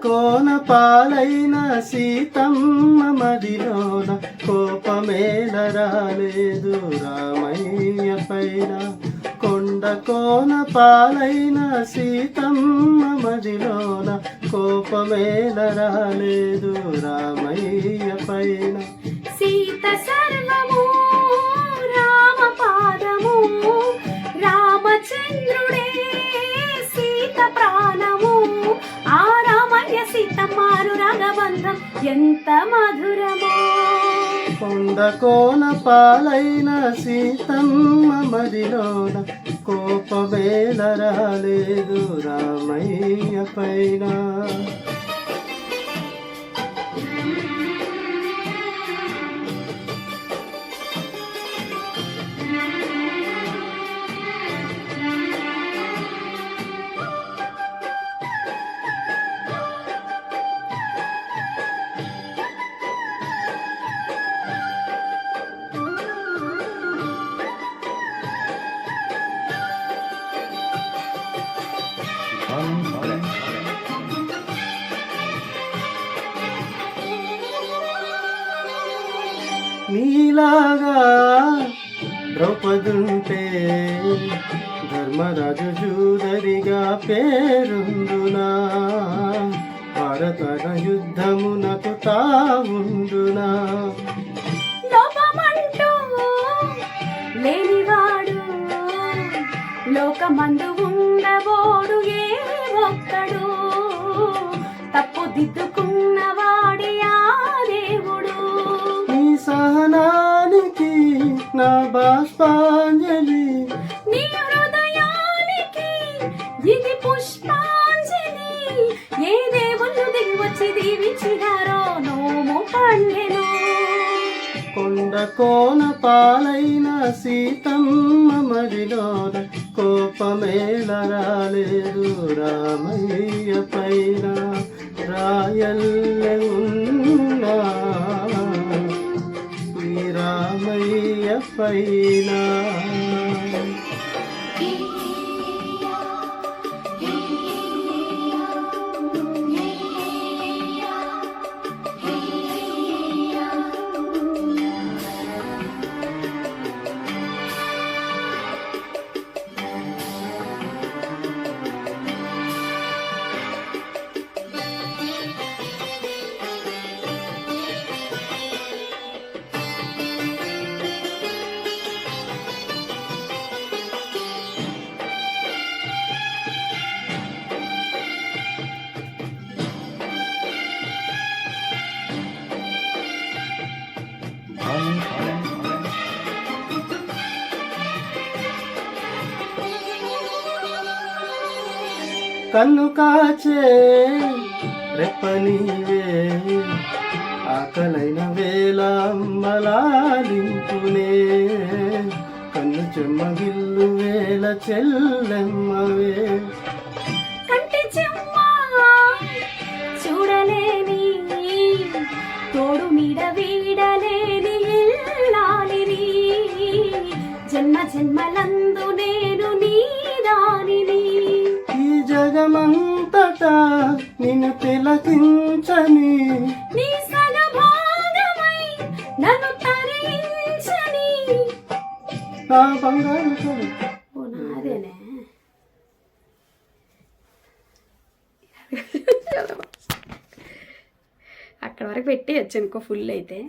కోన పాలైన సీతమ్మ మదిలోన కోపమేల రాలేదు రామయ్య పైన. కోన పాలైన సీతమ్మ మదిలోన కోపమేల రాలేదు రామయ్య పైన. సీత సర్వము రామ పాదము, రామచంద్రుడే సీత ప్రాణము. ఆ రామయ్య సీతమ్మారు రాగబంధం ఎంత మధురమో. కోన పాలైన సీతమ్మ మదిలోన కోపమేల రాలేదు రామయ్య పైన. నీలాగా ద్రౌపదుంటే ధర్మరాజు జూదరిగా పేరుందునా, భారత యుద్ధమునకు తావుండునా. లోపమంటూ లేనివాడు లోకమందు ఉండబోడు ఏ ఒక్కడు, తప్పు దిద్దుకున్నవాడి ఆ దేవుడు. నీ సహనానికి నా బాష్పాంజలి, నీ హృదయానికి ఇది పుష్పాంజలి. ఏ దేవుళ్ళు దిగివచ్చి దీవించినారో నోము పండెను. కోన పాలైన సీతమ్మ మదిలోన కోపమేల రాలేదు రామయ్య పైన. రాయల్లె ఉన్నా ఈ రామయ్య పైన. కన్ను కాచే రెప్పనీవే, ఆకలైన వేళ అమ్మలాలింపునే. కన్ను చెమ్మగిల్లు వేళ చెల్లెమ్మవే. కంటి చెమ్మ చూడలేని తోడు నీడ వీడలేని ఇల్లాలిని, జన్మ జన్మలందు నేను నీ దానిని. ఈ జగమంతటా నిన్ను తిలకించని, నీ సగభాగమై నన్ను తరించని. నా బంగారు నాదేనే అక్కడ వరకు పెట్టి వచ్చానుకో ఫుల్ అయితే.